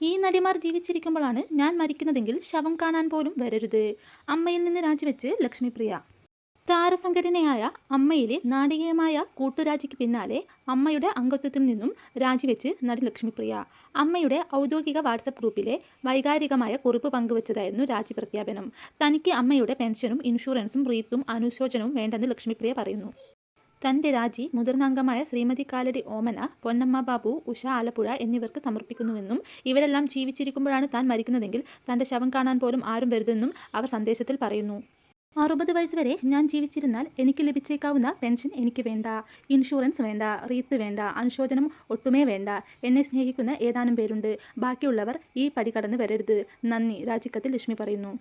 ഈ നടിമാർ ജീവിച്ചിരിക്കുമ്പോഴാണ് ഞാൻ മരിക്കുന്നതെങ്കിൽ ശവം കാണാൻ പോലും വരരുത്. അമ്മയിൽ നിന്ന് രാജിവെച്ച് ലക്ഷ്മിപ്രിയ. താരസംഘടനയായ അമ്മയിലെ നാടകീയമായ കൂട്ടുരാജിക്ക് പിന്നാലെ അമ്മയുടെ അംഗത്വത്തിൽ നിന്നും രാജിവെച്ച് നടി ലക്ഷ്മിപ്രിയ. അമ്മയുടെ ഔദ്യോഗിക വാട്സപ്പ് ഗ്രൂപ്പിലെ വൈകാരികമായ കുറിപ്പ് പങ്കുവച്ചതായിരുന്നു രാജി പ്രഖ്യാപനം. തനിക്ക് അമ്മയുടെ പെൻഷനും ഇൻഷുറൻസും റീത്തും അനുശോചനവും വേണ്ടെന്ന് ലക്ഷ്മിപ്രിയ പറയുന്നു. തൻ്റെ രാജി മുതിർന്ന അംഗമായ ശ്രീമതി കാലടി ഓമന, പൊന്നമ്മ ബാബു, ഉഷ ആലപ്പുഴ എന്നിവർക്ക് സമർപ്പിക്കുന്നുവെന്നും ഇവരെല്ലാം ജീവിച്ചിരിക്കുമ്പോഴാണ് താൻ മരിക്കുന്നതെങ്കിൽ തൻ്റെ ശവം കാണാൻ പോലും ആരും വരുതെന്നും അവർ സന്ദേശത്തിൽ പറയുന്നു. 60 വയസ്സ് വരെ ഞാൻ ജീവിച്ചിരുന്നാൽ എനിക്ക് ലഭിച്ചേക്കാവുന്ന പെൻഷൻ എനിക്ക് വേണ്ട, ഇൻഷുറൻസ് വേണ്ട, റീത്ത് വേണ്ട, അനുശോചനം ഒട്ടുമേ വേണ്ട. എന്നെ സ്നേഹിക്കുന്ന ഏതാനും പേരുണ്ട്. ബാക്കിയുള്ളവർ ഈ പടി കടന്ന് വരരുത്. നന്ദി, രാജിക്കത്തിൽ ലക്ഷ്മി പറയുന്നു.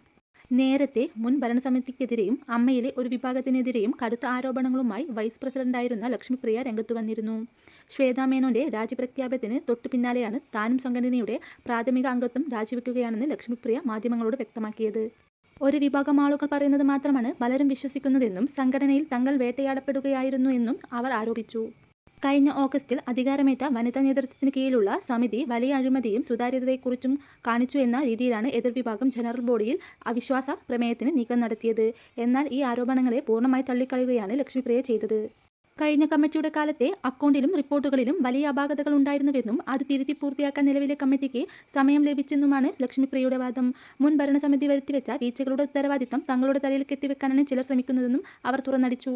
നേരത്തെ മുൻ ഭരണസമിതിക്കെതിരെയും അമ്മയിലെ ഒരു വിഭാഗത്തിനെതിരെയും കടുത്ത ആരോപണങ്ങളുമായി വൈസ് പ്രസിഡന്റായിരുന്ന ലക്ഷ്മിപ്രിയ രംഗത്തു വന്നിരുന്നു. ശ്വേതാ മേനോന്റെ രാജിപ്രഖ്യാപനത്തിന് തൊട്ടു പിന്നാലെയാണ് താനും സംഘടനയുടെ പ്രാഥമിക അംഗത്വം രാജിവെക്കുകയാണെന്ന് ലക്ഷ്മിപ്രിയ മാധ്യമങ്ങളോട് വ്യക്തമാക്കിയത്. ഒരു വിഭാഗം ആളുകൾ പറയുന്നത് മാത്രമാണ് പലരും വിശ്വസിക്കുന്നതെന്നും സംഘടനയിൽ തങ്ങൾ വേട്ടയാടപ്പെടുകയായിരുന്നു എന്നും അവർ ആരോപിച്ചു. കഴിഞ്ഞ ഓഗസ്റ്റിൽ അധികാരമേറ്റ വനിതാ നേതൃത്വത്തിന് കീഴിലുള്ള സമിതി വലിയ അഴിമതിയും സുതാര്യതയെക്കുറിച്ചും കാണിച്ചു എന്ന രീതിയിലാണ് എതിർവിഭാഗം ജനറൽ ബോഡിയിൽ അവിശ്വാസ പ്രമേയത്തിന് നീക്കം നടത്തിയത്. എന്നാൽ ഈ ആരോപണങ്ങളെ പൂർണ്ണമായി തള്ളിക്കളയുകയാണ് ലക്ഷ്മിപ്രിയ ചെയ്തത്. കഴിഞ്ഞ കമ്മിറ്റിയുടെ കാലത്തെ അക്കൗണ്ടിലും റിപ്പോർട്ടുകളിലും വലിയ അപാകതകൾ ഉണ്ടായിരുന്നുവെന്നും അത് തിരുത്തി പൂർത്തിയാക്കാൻ നിലവിലെ കമ്മിറ്റിക്ക് സമയം ലഭിച്ചെന്നുമാണ് ലക്ഷ്മിപ്രിയയുടെ വാദം. മുൻ ഭരണസമിതി വരുത്തിവെച്ച വീഴ്ചകളുടെ ഉത്തരവാദിത്തം തങ്ങളുടെ തലയിൽ കെട്ടിവെക്കാനാണ് ചിലർ ശ്രമിക്കുന്നതെന്നും അവർ തുറന്നടിച്ചു.